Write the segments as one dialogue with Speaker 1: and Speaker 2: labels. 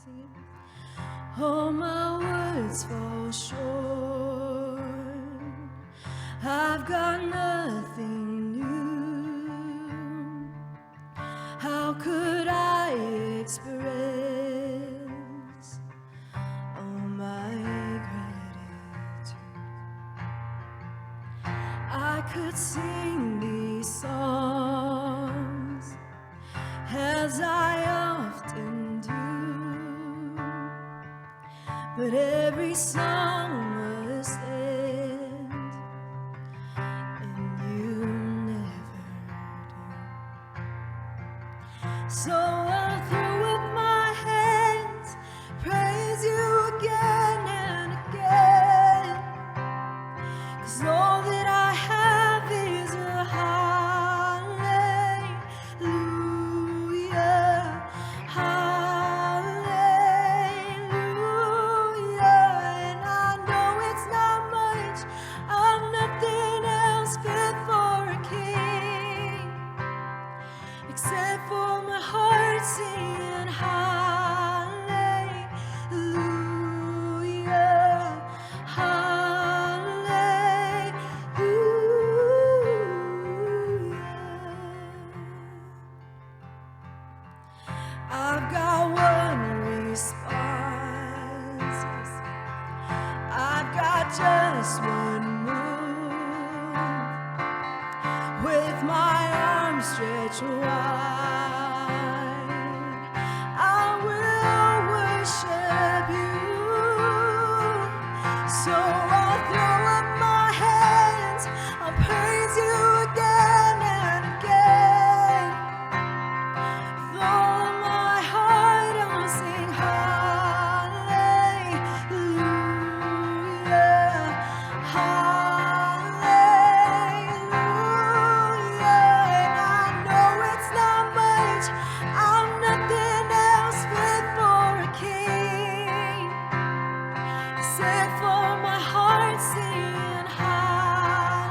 Speaker 1: Sing it. All my words fall short. I've got nothing new. How could I express all my gratitude? I could sing these songs as I often do, but every song must end, and you never do. So I'll throw up my hands, praise you again and again, 'cause all that I have is a hallelujah, hallelujah. And I know it's not much, I'm nothing else fit for a king, except for my heart singing hallelujah, hallelujah. I've got one response, yes. I've got just one move, with my arms stretched wide, I will worship you. So I'll throw up my hands, I'll praise you again and again. With all of my heart, I'll sing hallelujah, hallelujah. And I know it's not much, I'm nothing else fit for a king, except for my heart singing hallelujah,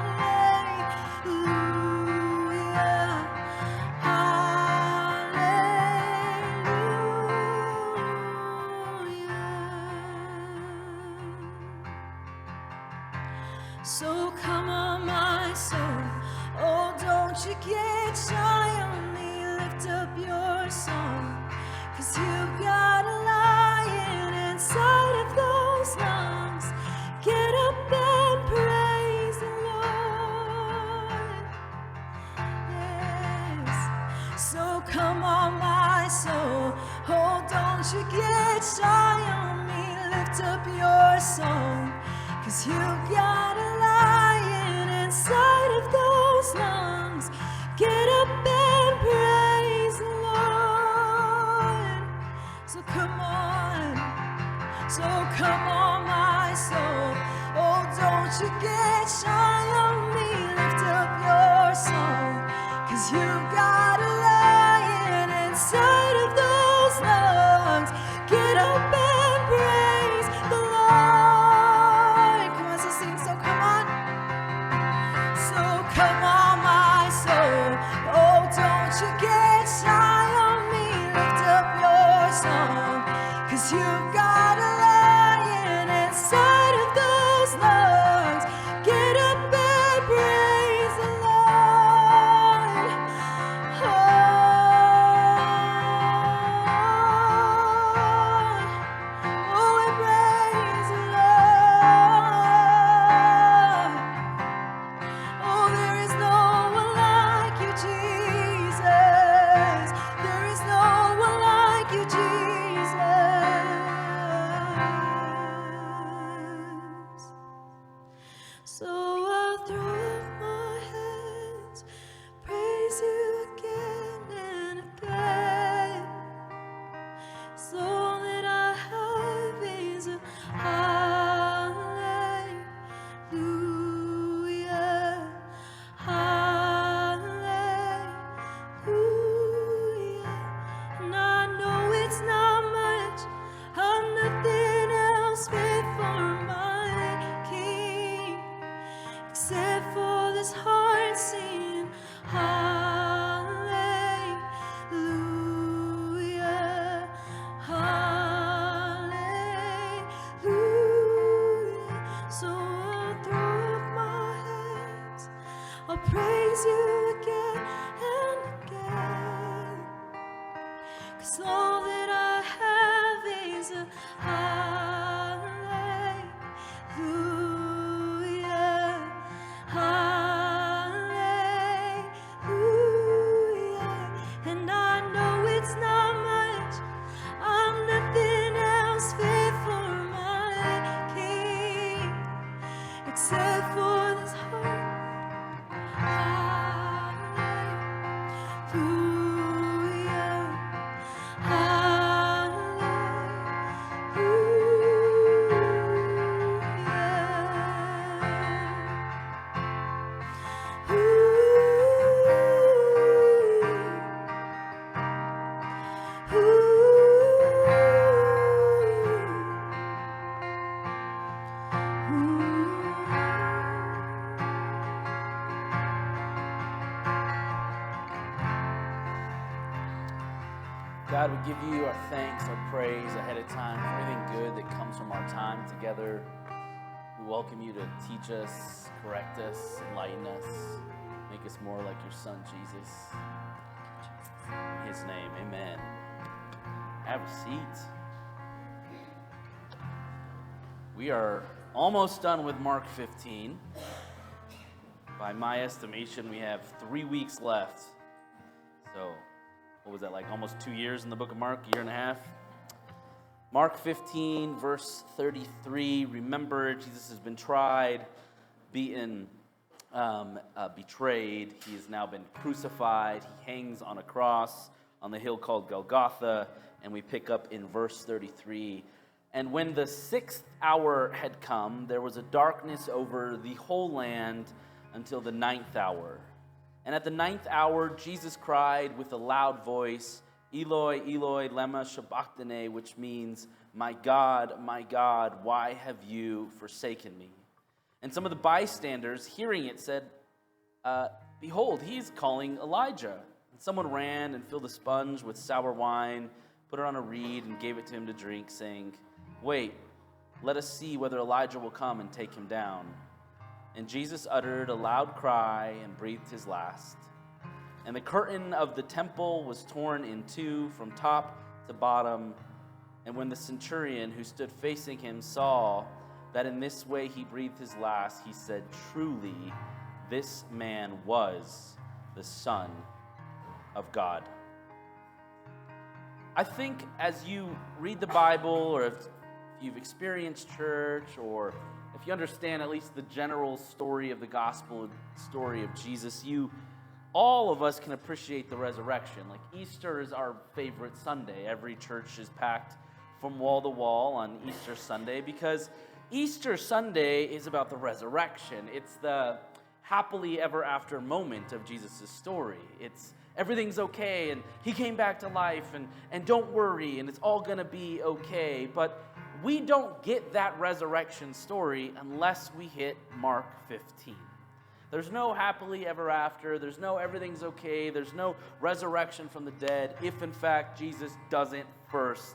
Speaker 1: hallelujah. So come on, my soul, oh, don't you get shy on me, lift up your song, 'cause you've got a lion inside of those lungs. Get up and praise the Lord. Yes. So come on, my soul, oh, don't you get shy on me, lift up your song, 'cause you've got a lion inside of those lungs. Get up and praise the Lord. So come on, my soul, oh, don't you get shy on me, lift up your song, 'cause you've got a lion inside of those lungs. Get up and praise the Lord. Come on, so sing, so come on. So come on, my soul, oh, don't you get shy on me, lift up your song, 'cause you've got a lion inside of those lungs. Get up and praise the Lord. Oh, oh, and praise the Lord. Oh, there is no one like you, Jesus. There is no one like you, Jesus.
Speaker 2: God, we give you our thanks, our praise ahead of time for everything good that comes from our time together. We welcome you to teach us, correct us, enlighten us, make us more like your Son, Jesus. In his name, amen. Have a seat. We are almost done with Mark 15. By my estimation, we have 3 weeks left. So, what was that, like almost 2 years in the book of Mark, a year and a half? Mark 15, verse 33. Remember, Jesus has been tried, beaten, betrayed. He has now been crucified. He hangs on a cross on the hill called Golgotha. And we pick up in verse 33. And when the 6th hour had come, there was a darkness over the whole land until the 9th hour. And at the 9th hour, Jesus cried with a loud voice, Eloi, Eloi, lema sabachthani, which means, my God, why have you forsaken me? And some of the bystanders, hearing it, said, behold, he's calling Elijah. And someone ran and filled a sponge with sour wine, put it on a reed, and gave it to him to drink, saying, wait, let us see whether Elijah will come and take him down. And Jesus uttered a loud cry and breathed his last. And the curtain of the temple was torn in two from top to bottom. And when the centurion who stood facing him saw that in this way he breathed his last, he said, truly, this man was the Son of God. I think as you read the Bible, or if you've experienced church, or if you understand at least the general story of the gospel, story of Jesus, all of us can appreciate the resurrection. Like Easter is our favorite Sunday. Every church is packed from wall to wall on Easter Sunday because Easter Sunday is about the resurrection. It's the happily ever after moment of Jesus' story. It's everything's okay and he came back to life and don't worry and it's all going to be okay. But we don't get that resurrection story unless we hit Mark 15. There's no happily ever after. There's no everything's okay. There's no resurrection from the dead if, in fact, Jesus doesn't first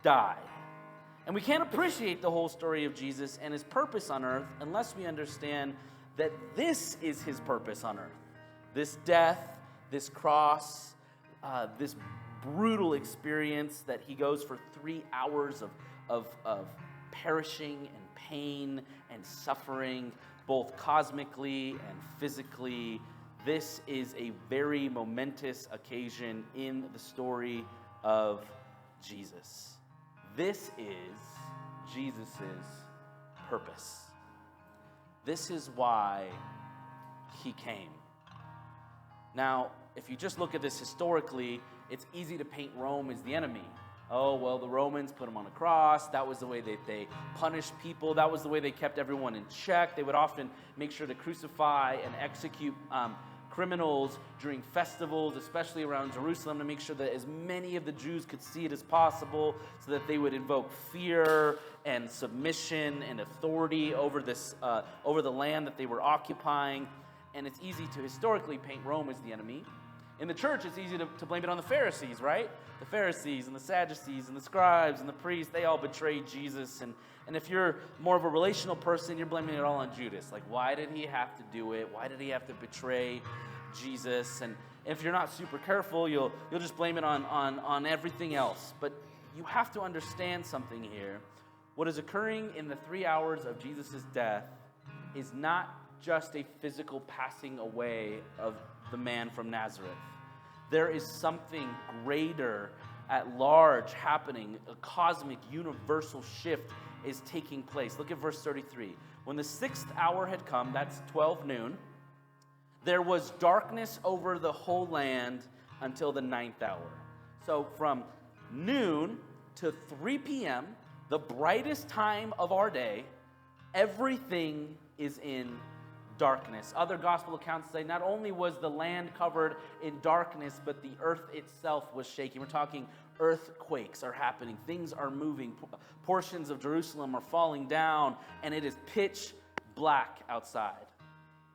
Speaker 2: die. And we can't appreciate the whole story of Jesus and his purpose on earth unless we understand that this is his purpose on earth. This death, this cross, this brutal experience that he goes for 3 hours of perishing and pain and suffering, both cosmically and physically. This is a very momentous occasion in the story of Jesus. This is Jesus' purpose. This is why he came. Now, if you just look at this historically, it's easy to paint Rome as the enemy. Oh, well, the Romans put him on a cross. That was the way that they punished people. That was the way they kept everyone in check. They would often make sure to crucify and execute criminals during festivals, especially around Jerusalem, to make sure that as many of the Jews could see it as possible so that they would invoke fear and submission and authority over the land that they were occupying. And it's easy to historically paint Rome as the enemy. In the church, it's easy to blame it on the Pharisees, right? The Pharisees and the Sadducees and the scribes and the priests, they all betrayed Jesus. And if you're more of a relational person, you're blaming it all on Judas. Like, why did he have to do it? Why did he have to betray Jesus? And if you're not super careful, you'll just blame it on everything else. But you have to understand something here. What is occurring in the 3 hours of Jesus' death is not just a physical passing away of the man from Nazareth. There is something greater at large happening. A cosmic, universal shift is taking place. Look at verse 33. When the 6th hour had come, that's 12 noon, there was darkness over the whole land until the 9th hour. So from noon to 3 p.m., the brightest time of our day, everything is in darkness. Other gospel accounts say not only was the land covered in darkness, but the earth itself was shaking. We're talking earthquakes are happening. Things are moving. Portions of Jerusalem are falling down, and it is pitch black outside.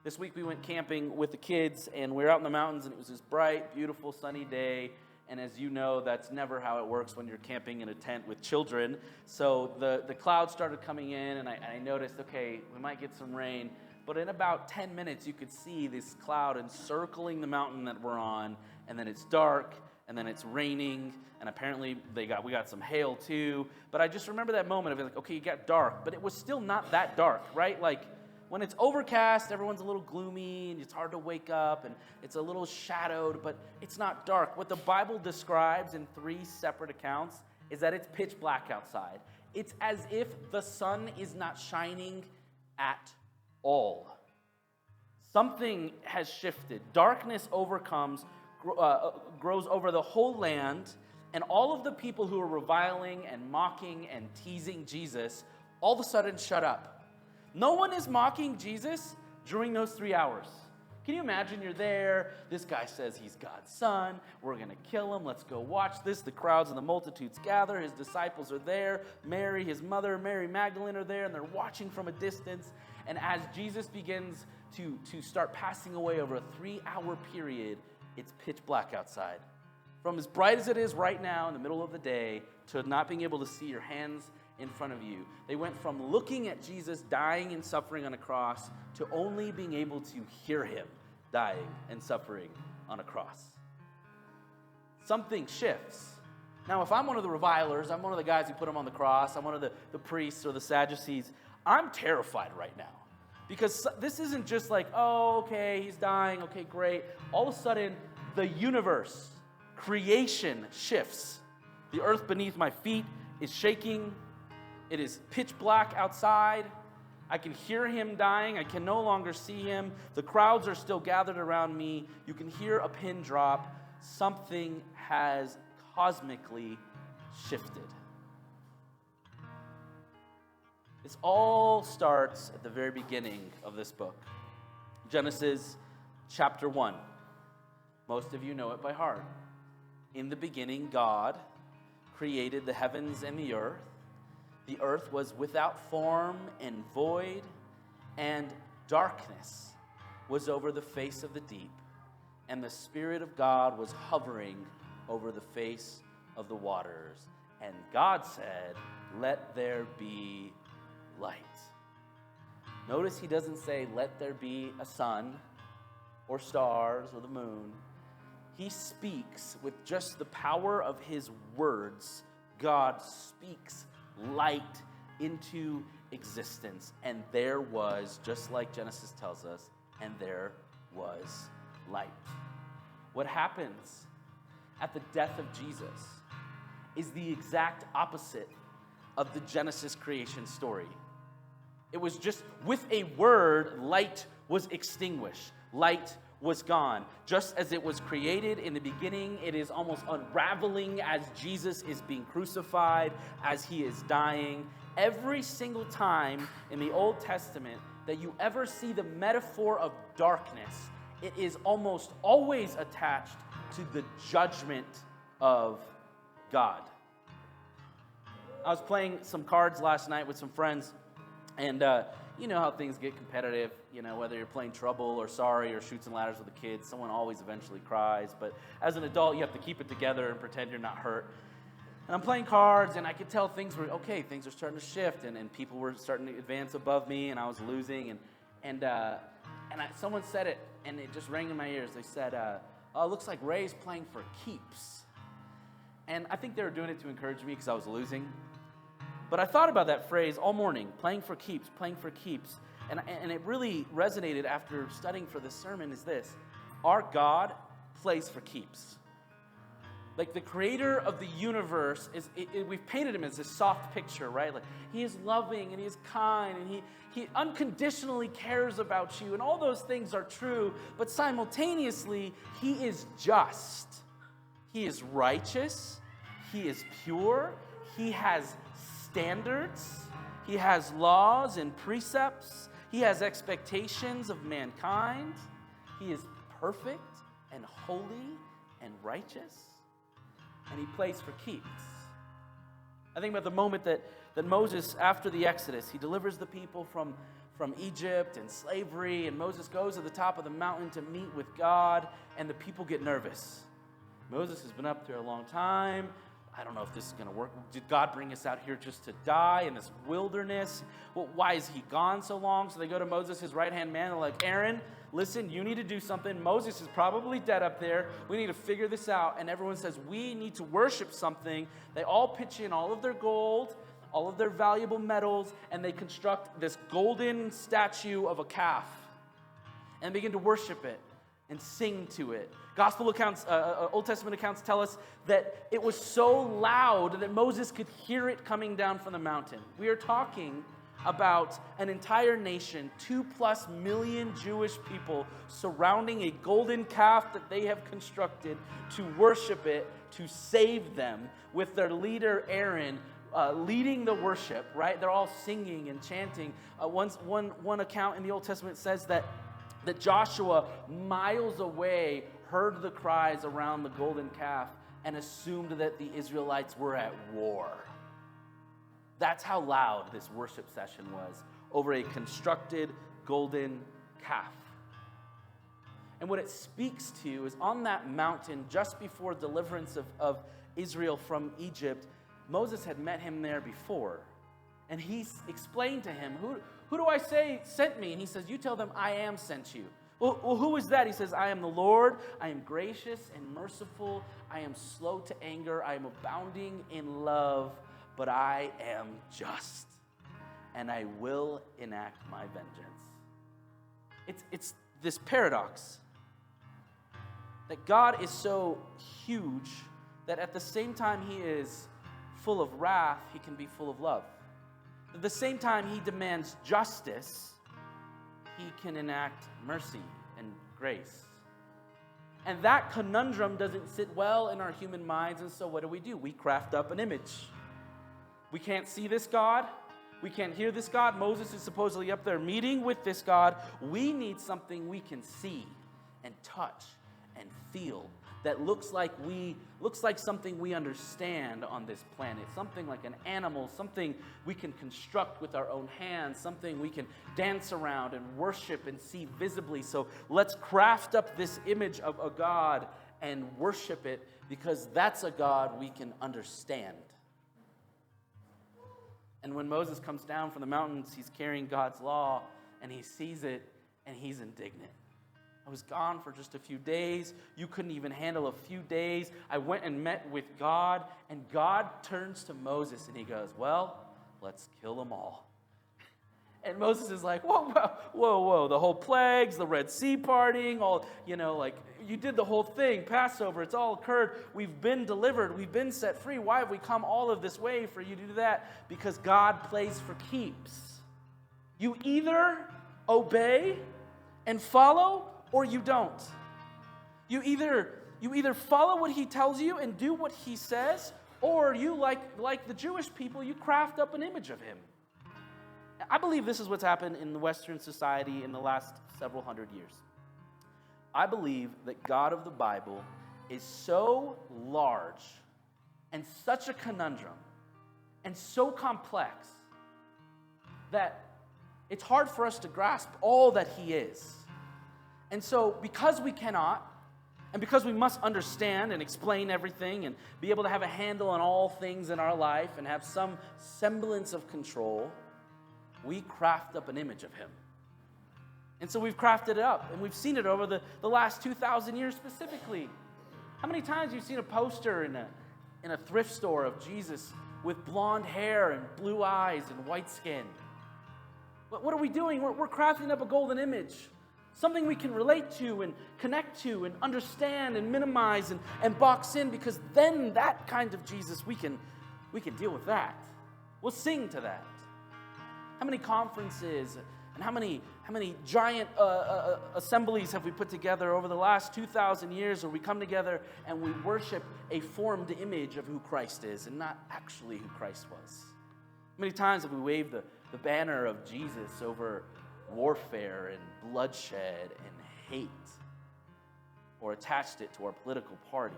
Speaker 2: This week we went camping with the kids, and we were out in the mountains, and it was this bright, beautiful, sunny day, And as you know, that's never how it works when you're camping in a tent with children. So the clouds started coming in, and I noticed, okay, we might get some rain. But in about 10 minutes, you could see this cloud encircling the mountain that we're on, and then it's dark, and then it's raining, and apparently we got some hail too. But I just remember that moment of like, okay, it got dark, but it was still not that dark, right? Like when it's overcast, everyone's a little gloomy, and it's hard to wake up, and it's a little shadowed, but it's not dark. What the Bible describes in 3 separate accounts is that it's pitch black outside. It's as if the sun is not shining at all. Something has shifted. Darkness grows over the whole land, and all of the people who are reviling and mocking and teasing Jesus all of a sudden shut up. No one is mocking Jesus during those 3 hours. Can you imagine you're there, this guy says he's God's son, we're going to kill him, let's go watch this. The crowds and the multitudes gather, his disciples are there, Mary, his mother, Mary Magdalene are there, and they're watching from a distance. And as Jesus begins to start passing away over a 3-hour period, it's pitch black outside. From as bright as it is right now in the middle of the day to not being able to see your hands in front of you. They went from looking at Jesus dying and suffering on a cross to only being able to hear him dying and suffering on a cross. Something shifts. Now, if I'm one of the revilers, I'm one of the guys who put him on the cross, I'm one of the priests or the Sadducees, I'm terrified right now. Because this isn't just like, oh, okay, he's dying, okay, great. All of a sudden, the universe, creation shifts. The earth beneath my feet is shaking. It is pitch black outside. I can hear him dying. I can no longer see him. The crowds are still gathered around me. You can hear a pin drop. Something has cosmically shifted. This all starts at the very beginning of this book. Genesis chapter 1. Most of you know it by heart. In the beginning, God created the heavens and the earth. The earth was without form and void, and darkness was over the face of the deep, and the Spirit of God was hovering over the face of the waters. And God said, "Let there be light." Notice he doesn't say, "Let there be a sun or stars or the moon." He speaks with just the power of his words. God speaks light into existence. And there was, just like Genesis tells us, and there was light. What happens at the death of Jesus is the exact opposite of the Genesis creation story. It was just with a word, light was extinguished. Light was gone. Just as it was created in the beginning, it is almost unraveling as Jesus is being crucified, as he is dying. Every single time in the Old Testament that you ever see the metaphor of darkness, it is almost always attached to the judgment of God. I was playing some cards last night with some friends, and you know how things get competitive, you know, whether you're playing Trouble or Sorry or Chutes and Ladders with the kids, someone always eventually cries. But as an adult, you have to keep it together and pretend you're not hurt. And I'm playing cards, and I could tell things were, okay, things are starting to shift, and people were starting to advance above me, and I was losing. Someone said it, and it just rang in my ears. They said, "Oh, it looks like Ray's playing for keeps." And I think they were doing it to encourage me because I was losing. But I thought about that phrase all morning, playing for keeps, playing for keeps. And it really resonated after studying for this sermon is this: our God plays for keeps. Like the creator of the universe, we've painted him as this soft picture, right? Like he is loving and he is kind and he unconditionally cares about you, and all those things are true, but simultaneously, he is just. He is righteous. He is pure. He has standards. He has laws and precepts. He has expectations of mankind. He is perfect and holy and righteous. And he plays for keeps. I think about the moment that Moses, after the Exodus, he delivers the people from Egypt and slavery, and Moses goes to the top of the mountain to meet with God, and the people get nervous. Moses has been up there a long time. I don't know if this is going to work. Did God bring us out here just to die in this wilderness? Well, why is he gone so long? So they go to Moses, his right-hand man. They're like, Aaron, listen, you need to do something. Moses is probably dead up there. We need to figure this out. And everyone says, we need to worship something. They all pitch in all of their gold, all of their valuable metals, and they construct this golden statue of a calf and begin to worship it and sing to it. Gospel accounts, Old Testament accounts tell us that it was so loud that Moses could hear it coming down from the mountain. We are talking about an entire nation, 2+ million Jewish people surrounding a golden calf that they have constructed to worship it, to save them, with their leader Aaron leading the worship, right? They're all singing and chanting. One account in the Old Testament says that Joshua, miles away, heard the cries around the golden calf and assumed that the Israelites were at war. That's how loud this worship session was over a constructed golden calf. And what it speaks to is on that mountain, just before deliverance of Israel from Egypt, Moses had met him there before. And he explained to him, who do I say sent me? And he says, you tell them I am sent you. Well, who is that? He says, I am the Lord. I am gracious and merciful. I am slow to anger. I am abounding in love, but I am just. And I will enact my vengeance. It's this paradox that God is so huge that at the same time he is full of wrath, he can be full of love. At the same time he demands justice, he can enact mercy and grace. And that conundrum doesn't sit well in our human minds, and so what do? We craft up an image. We can't see this God. We can't hear this God. Moses is supposedly up there meeting with this God. We need something we can see and touch and feel that looks like something we understand on this planet, something like an animal, something we can construct with our own hands, something we can dance around and worship and see visibly. So let's craft up this image of a God and worship it, because that's a God we can understand. And when Moses comes down from the mountains, he's carrying God's law, and he sees it, and he's indignant. I was gone for just a few days. You couldn't even handle a few days. I went and met with God, and God turns to Moses, and he goes, well, let's kill them all. And Moses is like, whoa, the whole plagues, the Red Sea parting, all, like, you did the whole thing, Passover, it's all occurred. We've been delivered. We've been set free. Why have we come all of this way for you to do that? Because God plays for keeps. You either obey and follow, or you don't. You either follow what he tells you and do what he says, or you, like the Jewish people, you craft up an image of him. I believe this is what's happened in the Western society in the last several hundred years. I believe that God of the Bible is so large and such a conundrum and so complex that it's hard for us to grasp all that he is. And so because we cannot, and because we must understand and explain everything and be able to have a handle on all things in our life and have some semblance of control, we craft up an image of him. And so we've crafted it up, and we've seen it over the last 2,000 years specifically. How many times have you seen a poster in a thrift store of Jesus with blonde hair and blue eyes and white skin? What are we doing? We're crafting up a golden image. Something we can relate to and connect to and understand and minimize and box in, because then that kind of Jesus, we can deal with that. We'll sing to that. How many conferences and how many giant assemblies have we put together over the last 2,000 years where we come together and we worship a formed image of who Christ is and not actually who Christ was? How many times have we waved the banner of Jesus over warfare and bloodshed and hate, or attached it to our political party?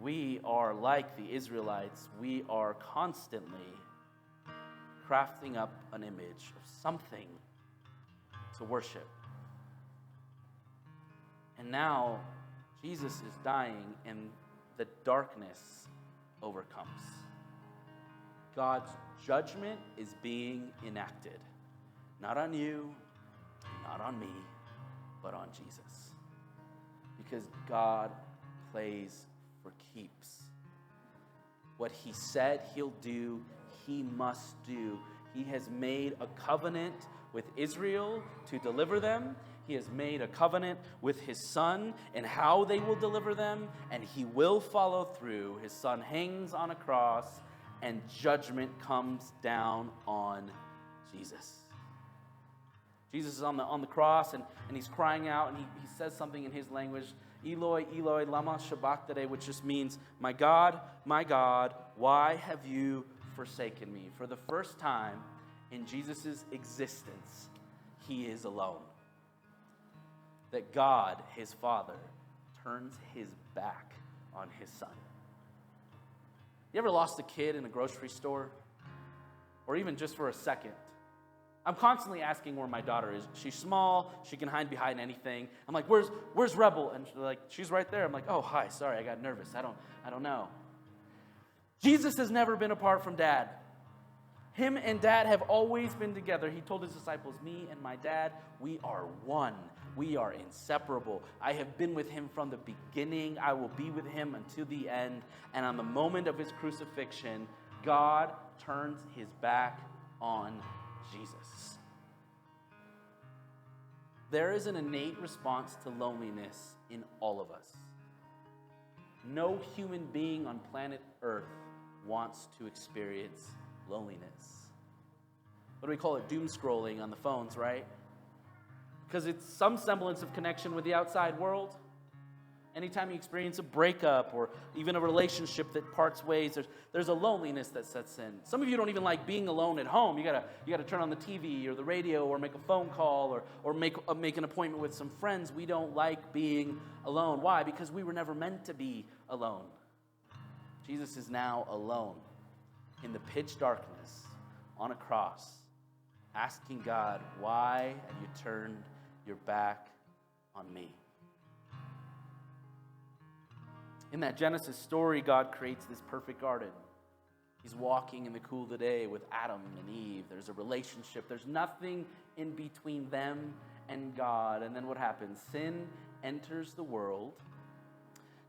Speaker 2: We are like the Israelites. We are constantly crafting up an image of something to worship. And now Jesus is dying, and the darkness overcomes. God's judgment is being enacted. Not on you, not on me, but on Jesus. Because God plays for keeps. What he said he'll do, he must do. He has made a covenant with Israel to deliver them. He has made a covenant with his son and how they will deliver them, and he will follow through. His son hangs on a cross, and judgment comes down on Jesus. Jesus is on the cross, and he's crying out, and he says something in his language, Eloi, Eloi, lama sabachthani, which just means, my God, why have you forsaken me? For the first time in Jesus' existence, he is alone. That God, his Father, turns his back on his son. You ever lost a kid in a grocery store? Or even just for a second? I'm constantly asking where my daughter is. She's small. She can hide behind anything. I'm like, where's Rebel? And she's like, she's right there. I'm like, oh, hi, sorry, I got nervous. I don't know. Jesus has never been apart from Dad. Him and Dad have always been together. He told his disciples, me and my Dad, we are one. We are inseparable. I have been with him from the beginning. I will be with him until the end. And on the moment of his crucifixion, God turns his back on Jesus. There is an innate response to loneliness in all of us. No human being on planet Earth wants to experience loneliness. What do we call it? Doom scrolling on the phones, right? Because it's some semblance of connection with the outside world. Anytime you experience a breakup or even a relationship that parts ways, there's a loneliness that sets in. Some of you don't even like being alone at home. You gotta turn on the TV or the radio or make a phone call or make an appointment with some friends. We don't like being alone. Why? Because we were never meant to be alone. Jesus is now alone in the pitch darkness on a cross, asking God, why have you turned your back on me? In that Genesis story, God creates this perfect garden. He's walking in the cool of the day with Adam and Eve. There's a relationship. There's nothing in between them and God. And then what happens? Sin enters the world.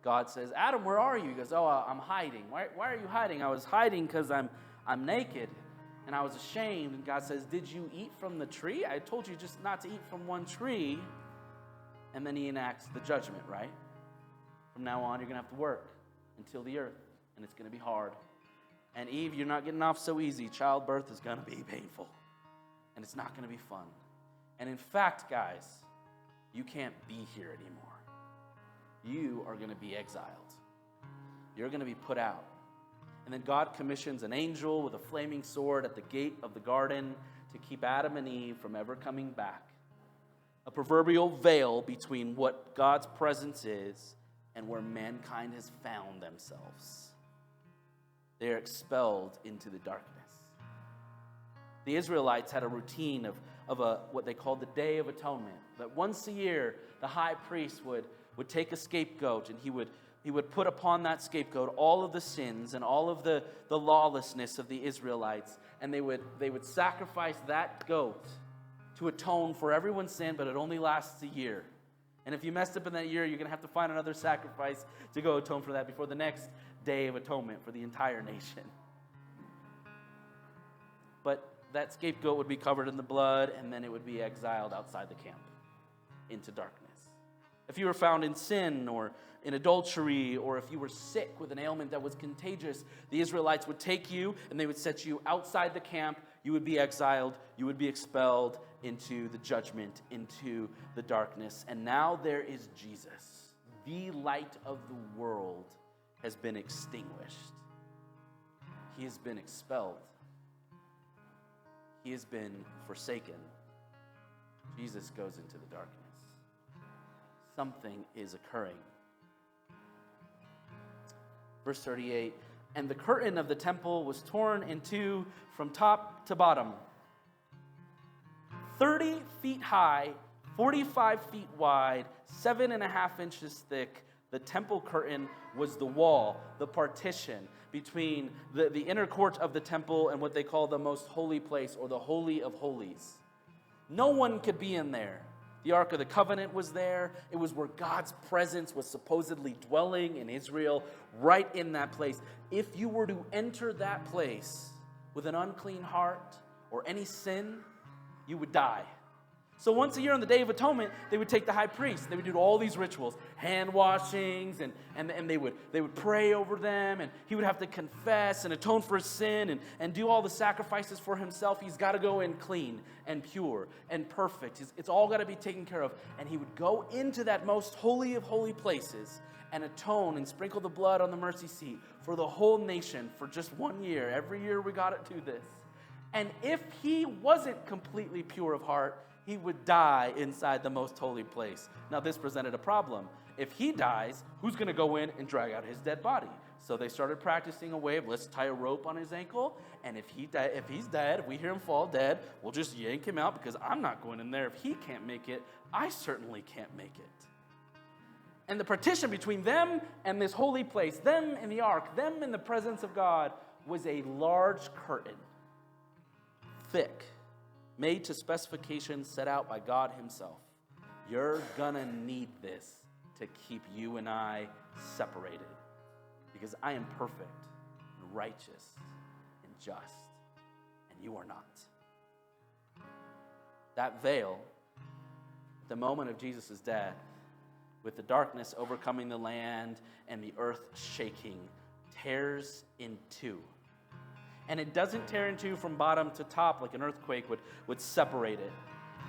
Speaker 2: God says, Adam, where are you? He goes, I'm hiding. Why are you hiding? I was hiding because I'm naked and I was ashamed. And God says, did you eat from the tree? I told you just not to eat from one tree. And then he enacts the judgment, right? From now on, you're going to have to work until the earth, and it's going to be hard. And Eve, you're not getting off so easy. Childbirth is going to be painful, and it's not going to be fun. And in fact, guys, you can't be here anymore. You are going to be exiled. You're going to be put out. And then God commissions an angel with a flaming sword at the gate of the garden to keep Adam and Eve from ever coming back. A proverbial veil between what God's presence is and where mankind has found themselves. They are expelled into the darkness. The Israelites had a routine of what they called the Day of Atonement. That once a year, the high priest would take a scapegoat, and he would put upon that scapegoat all of the sins and all of the lawlessness of the Israelites, and they would sacrifice that goat to atone for everyone's sin, but it only lasts a year. And if you messed up in that year, you're going to have to find another sacrifice to go atone for that before the next Day of Atonement for the entire nation. But that scapegoat would be covered in the blood, and then it would be exiled outside the camp into darkness. If you were found in sin or in adultery, or if you were sick with an ailment that was contagious, the Israelites would take you and they would set you outside the camp. You would be exiled. You would be expelled into the judgment, into the darkness. And now there is Jesus. The light of the world has been extinguished. He has been expelled. He has been forsaken. Jesus goes into the darkness. Something is occurring. Verse 38, and the curtain of the temple was torn in two from top to bottom, 30 feet high, 45 feet wide, 7.5 inches thick. The temple curtain was the wall, the partition between the inner court of the temple and what they call the most holy place, or the Holy of Holies. No one could be in there. The Ark of the Covenant was there. It was where God's presence was supposedly dwelling in Israel, right in that place. If you were to enter that place with an unclean heart or any sin, you would die. So once a year on the Day of Atonement, they would take the high priest. They would do all these rituals, hand washings, and they would pray over them, and he would have to confess and atone for his sin and do all the sacrifices for himself. He's got to go in clean and pure and perfect. It's all got to be taken care of. And he would go into that most holy of holy places and atone and sprinkle the blood on the mercy seat for the whole nation for just 1 year. Every year we got to do this. And if he wasn't completely pure of heart, he would die inside the most holy place. Now, this presented a problem. If he dies, who's going to go in and drag out his dead body? So they started practicing a way of, let's tie a rope on his ankle, and if he's dead, if we hear him fall dead, we'll just yank him out, because I'm not going in there. If he can't make it, I certainly can't make it. And the partition between them and this holy place, them and the ark, them in the presence of God, was a large curtain, thick, made to specifications set out by God himself. You're gonna need this to keep you and I separated, because I am perfect and righteous and just, and you are not. That veil, at the moment of Jesus' death, with the darkness overcoming the land and the earth shaking, tears in two. And it doesn't tear in two from bottom to top like an earthquake would separate it.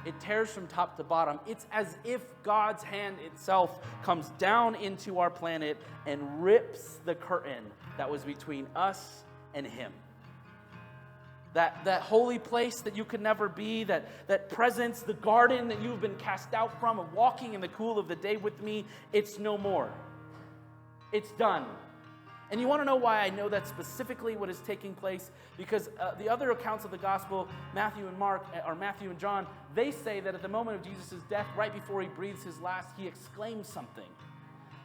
Speaker 2: It tears from top to bottom. It's as if God's hand itself comes down into our planet and rips the curtain that was between us and him. That holy place that you could never be, that presence, the garden that you've been cast out from, of walking in the cool of the day with me, it's no more. It's done. And you want to know why I know that's specifically what is taking place? Because the other accounts of the gospel, Matthew and Mark, or Matthew and John, they say that at the moment of Jesus' death, right before he breathes his last, he exclaims something.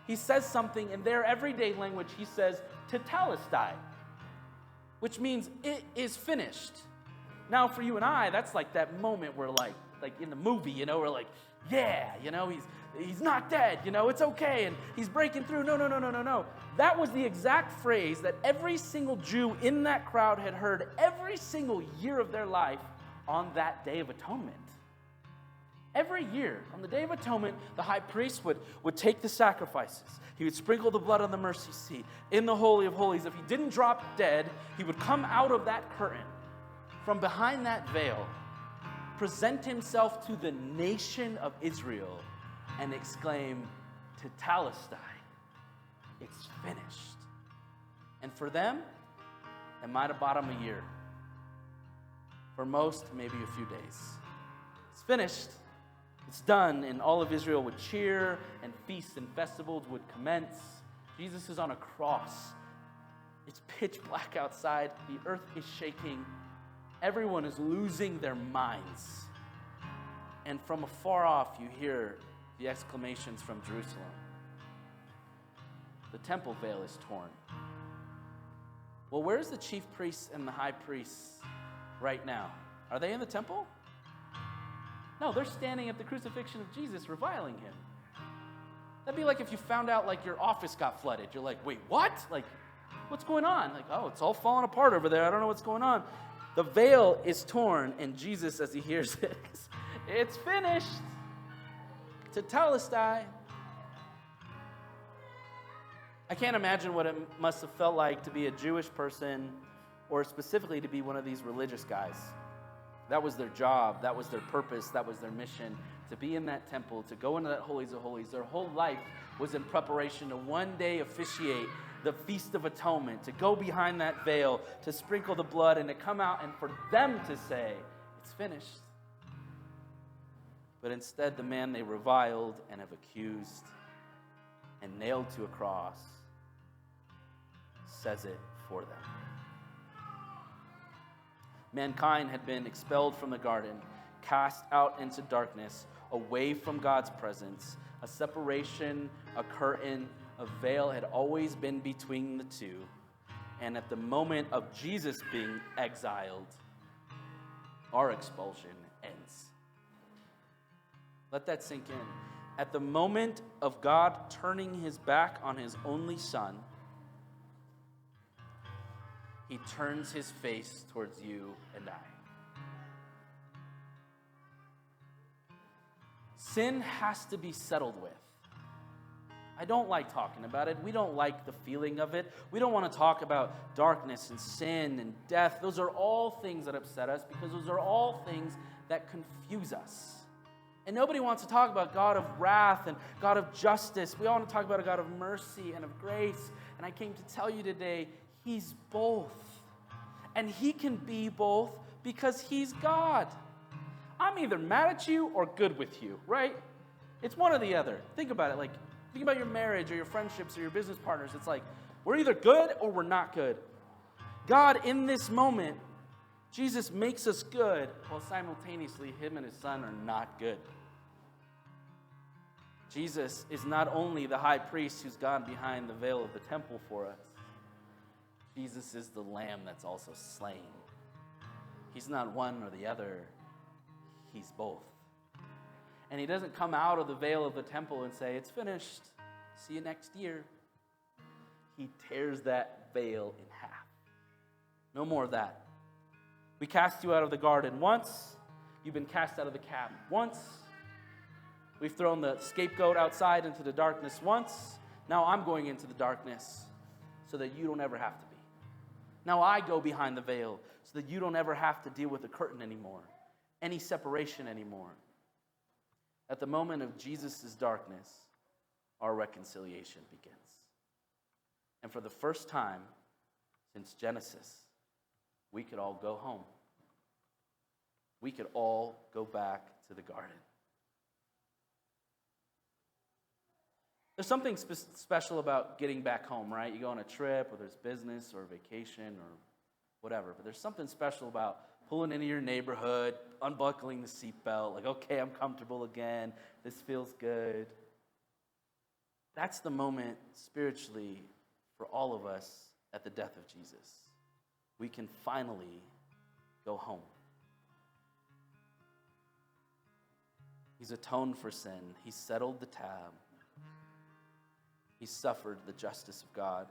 Speaker 2: He says something in their everyday language. He says, "Tetelestai," which means it is finished. Now for you and I, that's like that moment where like in the movie, we're like, yeah, he's not dead, it's okay, and he's breaking through. No. That was the exact phrase that every single Jew in that crowd had heard every single year of their life on that Day of Atonement. Every year, on the Day of Atonement, the high priest would take the sacrifices. He would sprinkle the blood on the mercy seat in the Holy of Holies. If he didn't drop dead, he would come out of that curtain, from behind that veil, present himself to the nation of Israel, and exclaim, "Tetelestai," it's finished. And for them, it might have bought them a year. For most, maybe a few days. It's finished. It's done. And all of Israel would cheer, and feasts and festivals would commence. Jesus is on a cross. It's pitch black outside. The earth is shaking. Everyone is losing their minds. And from afar off, you hear the exclamations from Jerusalem. The temple veil is torn. Well, where's the chief priests and the high priests right now? Are they in the temple? No, they're standing at the crucifixion of Jesus, reviling him. That'd be like if you found out your office got flooded. You're like, wait, what? What's going on? Oh, it's all falling apart over there. I don't know what's going on. The veil is torn, and Jesus, as he hears it, it's finished. Tetelestai. I can't imagine what it must have felt like to be a Jewish person, or specifically to be one of these religious guys. That was their job, that was their purpose, that was their mission, to be in that temple, to go into that holies of holies. Their whole life was in preparation to one day officiate the Feast of Atonement, to go behind that veil, to sprinkle the blood, and to come out and for them to say, it's finished. But instead, the man they reviled and have accused and nailed to a cross says it for them. Mankind had been expelled from the garden, cast out into darkness, away from God's presence, a separation, a curtain, A veil had always been between the two. And at the moment of Jesus being exiled, our expulsion ends. Let that sink in. At the moment of God turning his back on his only son, he turns his face towards you and I. Sin has to be settled with. I don't like talking about it. We don't like the feeling of it. We don't want to talk about darkness and sin and death. Those are all things that upset us because those are all things that confuse us. And nobody wants to talk about God of wrath and God of justice. We all want to talk about a God of mercy and of grace. And I came to tell you today, he's both. And he can be both because he's God. I'm either mad at you or good with you, right? It's one or the other. Think about it. Think about your marriage or your friendships or your business partners. It's like, we're either good or we're not good. God, in this moment, Jesus makes us good, while simultaneously him and his son are not good. Jesus is not only the high priest who's gone behind the veil of the temple for us. Jesus is the lamb that's also slain. He's not one or the other. He's both. And he doesn't come out of the veil of the temple and say, it's finished. See you next year. He tears that veil in half. No more of that. We cast you out of the garden once. You've been cast out of the camp once. We've thrown the scapegoat outside into the darkness once. Now I'm going into the darkness so that you don't ever have to be. Now I go behind the veil so that you don't ever have to deal with the curtain anymore, any separation anymore. At the moment of Jesus' darkness, our reconciliation begins. And for the first time since Genesis, we could all go home. We could all go back to the garden. There's something special about getting back home, right? You go on a trip, or there's business or vacation or whatever, but there's something special about pulling into your neighborhood, unbuckling the seatbelt, like, okay, I'm comfortable again. This feels good. That's the moment spiritually for all of us at the death of Jesus. We can finally go home. He's atoned for sin. He's settled the tab. He suffered the justice of God.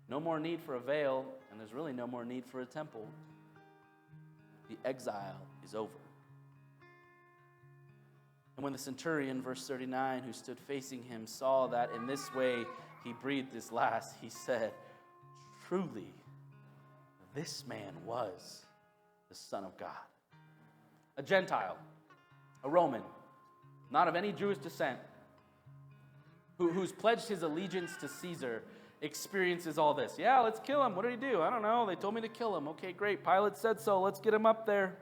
Speaker 2: No more need for a veil, and there's really no more need for a temple. The exile is over. And when the centurion, verse 39, who stood facing him, saw that in this way he breathed his last, he said, truly, this man was the Son of God. A Gentile, a Roman, not of any Jewish descent, who's pledged his allegiance to Caesar, experiences all this. Yeah, let's kill him. What did he do? I don't know. They told me to kill him. Okay, great. Pilate said so. Let's get him up there.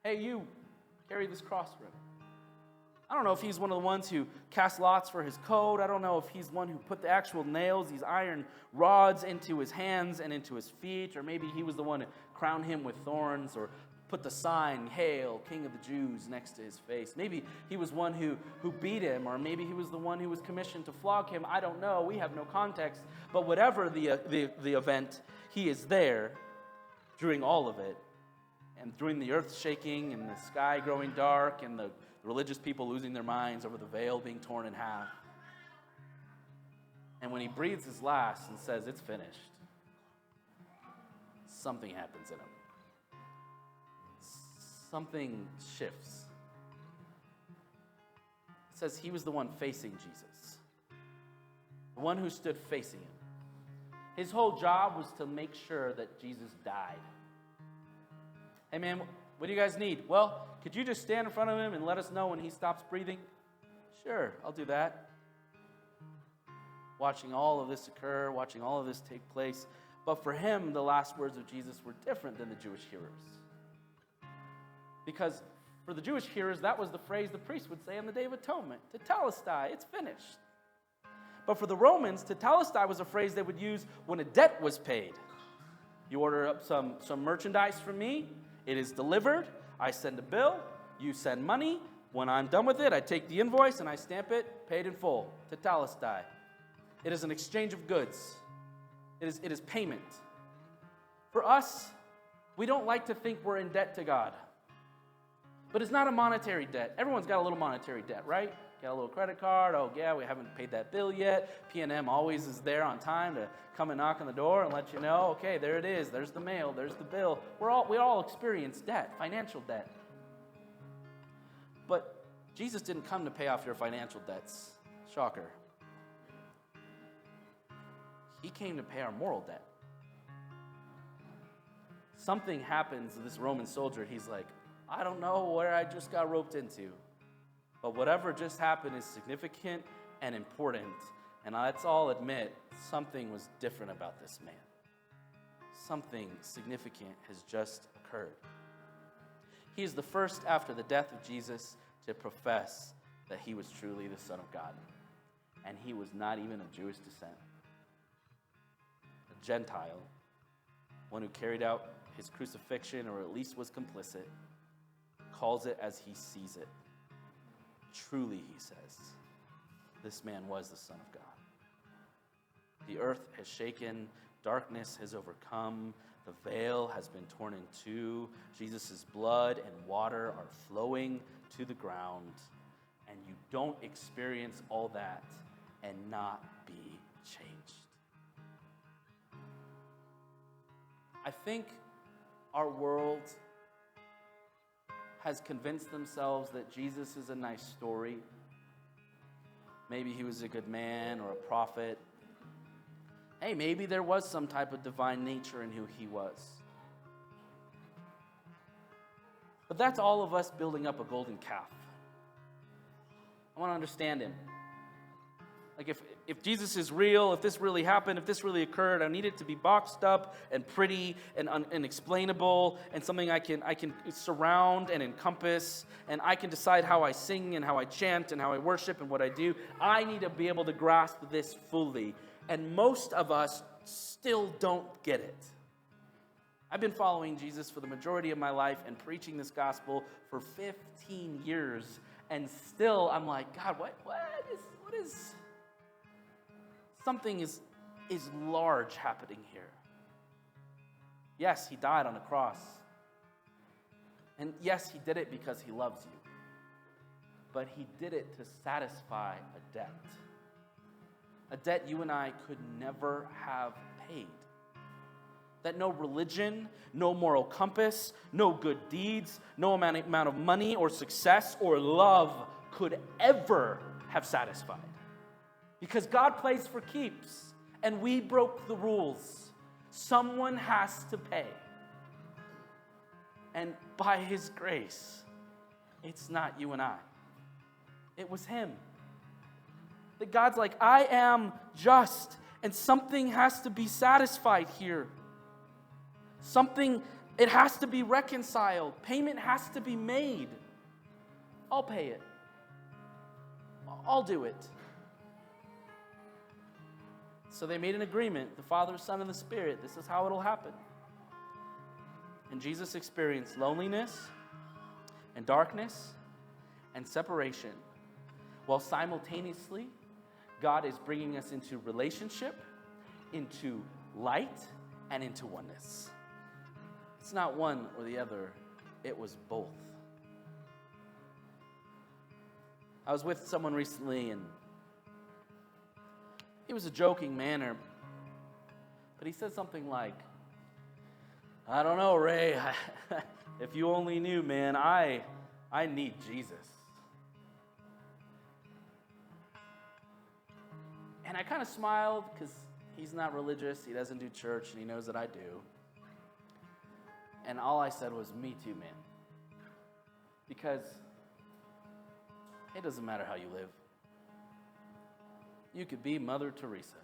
Speaker 2: Hey, you, carry this cross for him. I don't know if he's one of the ones who cast lots for his coat. I don't know if he's one who put the actual nails, these iron rods, into his hands and into his feet, or maybe he was the one who crowned him with thorns, or put the sign, Hail, King of the Jews, next to his face. Maybe he was one who beat him, or maybe he was the one who was commissioned to flog him. I don't know. We have no context. But whatever the event, he is there during all of it. And during the earth shaking and the sky growing dark and the religious people losing their minds over the veil being torn in half. And when he breathes his last and says, it's finished, something happens in him. Something shifts. It says he was the one facing Jesus, the one who stood facing him. His whole job was to make sure that Jesus died. Hey man, what do you guys need? Well, could you just stand in front of him and let us know when he stops breathing? Sure, I'll do that. Watching all of this occur, watching all of this take place. But for him, the last words of Jesus were different than the Jewish hearers. Because for the Jewish hearers, that was the phrase the priest would say on the Day of Atonement, tetelestai, it's finished. But for the Romans, tetelestai was a phrase they would use when a debt was paid. You order up some merchandise from me, it is delivered, I send a bill, you send money, When I'm done with it, I take the invoice and I stamp it, paid in full, tetelestai. It is an exchange of goods. It is payment. For us, we don't like to think we're in debt to God. But it's not a monetary debt. Everyone's got a little monetary debt, right? Got a little credit card. Oh, yeah, we haven't paid that bill yet. P&M always is there on time to come and knock on the door and let you know, okay, there it is. There's the mail. There's the bill. We all experience debt, financial debt. But Jesus didn't come to pay off your financial debts. Shocker. He came to pay our moral debt. Something happens to this Roman soldier. He's like, I don't know where I just got roped into. But whatever just happened is significant and important. And let's all admit, something was different about this man. Something significant has just occurred. He is the first after the death of Jesus to profess that he was truly the Son of God. And he was not even of Jewish descent. A Gentile, one who carried out his crucifixion, or at least was complicit, calls it as he sees it. Truly, he says, this man was the Son of God. The earth has shaken, darkness has overcome, the veil has been torn in two, Jesus' blood and water are flowing to the ground, and you don't experience all that and not be changed. I think our world has convinced themselves that Jesus is a nice story. Maybe he was a good man or a prophet. Hey, maybe there was some type of divine nature in who he was. But that's all of us building up a golden calf. I want to understand him. Like if Jesus is real, if this really happened, if this really occurred, I need it to be boxed up and pretty and explainable and something I can surround and encompass, and I can decide how I sing and how I chant and how I worship and what I do. I need to be able to grasp this fully. And most of us still don't get it. I've been following Jesus for the majority of my life and preaching this gospel for 15 years, and still I'm like, God, what is something is large happening here. Yes, he died on a cross. And yes, he did it because he loves you. But he did it to satisfy a debt. A debt you and I could never have paid. That no religion, no moral compass, no good deeds, no amount of money or success or love could ever have satisfied. Because God plays for keeps, and we broke the rules. Someone has to pay. And by his grace, it's not you and I. It was him. That God's like, I am just, and something has to be satisfied here. It has to be reconciled. Payment has to be made. I'll pay it. I'll do it. So they made an agreement, the Father, Son, and the Spirit. This is how it'll happen. And Jesus experienced loneliness and darkness and separation, while simultaneously God is bringing us into relationship, into light, and into oneness. It's not one or the other. It was both. I was with someone recently, and it was a joking manner, but he said something like, I don't know, Ray, if you only knew, man, I need Jesus. And I kind of smiled because he's not religious, he doesn't do church, and he knows that I do. And all I said was, me too, man. Because it doesn't matter how you live. You could be Mother Teresa,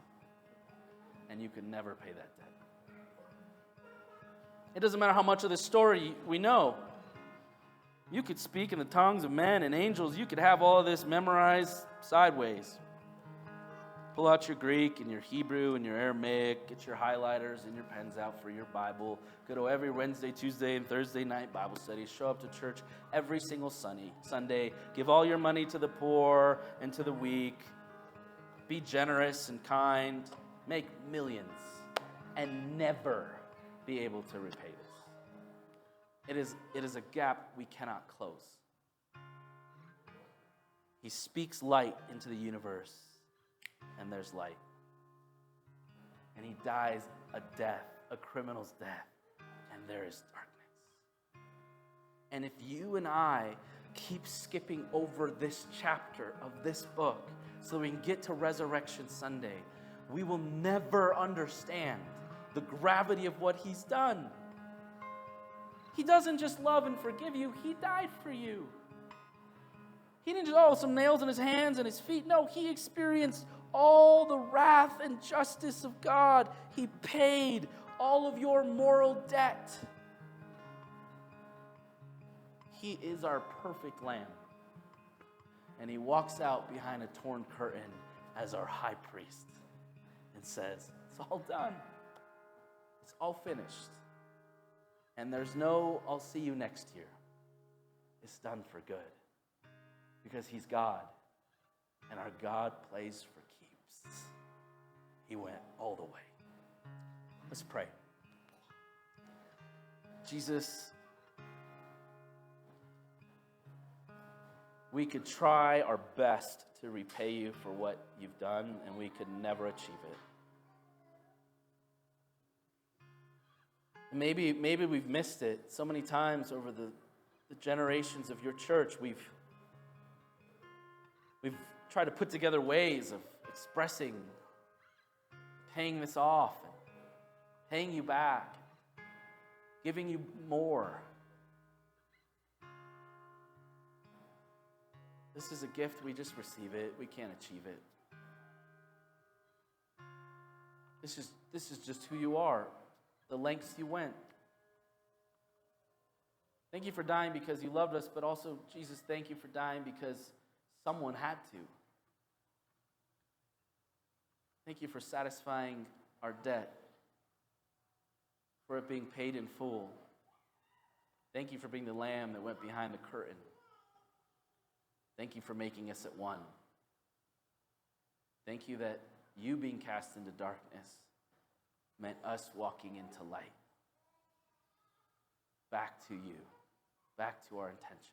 Speaker 2: and you could never pay that debt. It doesn't matter how much of this story we know. You could speak in the tongues of men and angels. You could have all of this memorized sideways. Pull out your Greek and your Hebrew and your Aramaic. Get your highlighters and your pens out for your Bible. Go to every Wednesday, Tuesday, and Thursday night Bible study. Show up to church every single Sunday. Give all your money to the poor and to the weak. Be generous and kind. Make millions and never be able to repay this. It is a gap we cannot close. He speaks light into the universe, and there's light. And he dies a criminal's death, and there is darkness. And if you and I keep skipping over this chapter of this book so we can get to Resurrection Sunday, we will never understand the gravity of what he's done. He doesn't just love and forgive you, he died for you. He didn't just, some nails in his hands and his feet. No, he experienced all the wrath and justice of God. He paid all of your moral debt. He is our perfect lamb. And he walks out behind a torn curtain as our high priest and says, it's all done. It's all finished. And there's no, I'll see you next year. It's done for good. Because he's God, and our God plays for keeps. He went all the way. Let's pray. Jesus, we could try our best to repay you for what you've done, and we could never achieve it. Maybe we've missed it so many times over the generations of your church. We've tried to put together ways of expressing, paying this off, and paying you back, giving you more. This is a gift. We just receive it. We can't achieve it. This is just who you are, the lengths you went. Thank you for dying because you loved us, but also, Jesus, thank you for dying because someone had to. Thank you for satisfying our debt, for it being paid in full. Thank you for being the lamb that went behind the curtain. Thank you for making us at one. Thank you that you being cast into darkness meant us walking into light. Back to you, back to our intentions.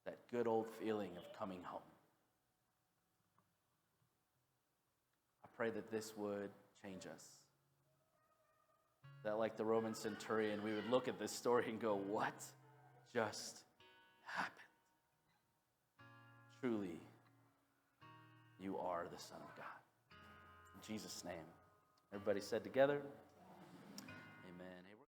Speaker 2: That good old feeling of coming home. I pray that this would change us. That like the Roman centurion, we would look at this story and go, what just happened? Truly, you are the Son of God. In Jesus' name. Everybody said together, amen.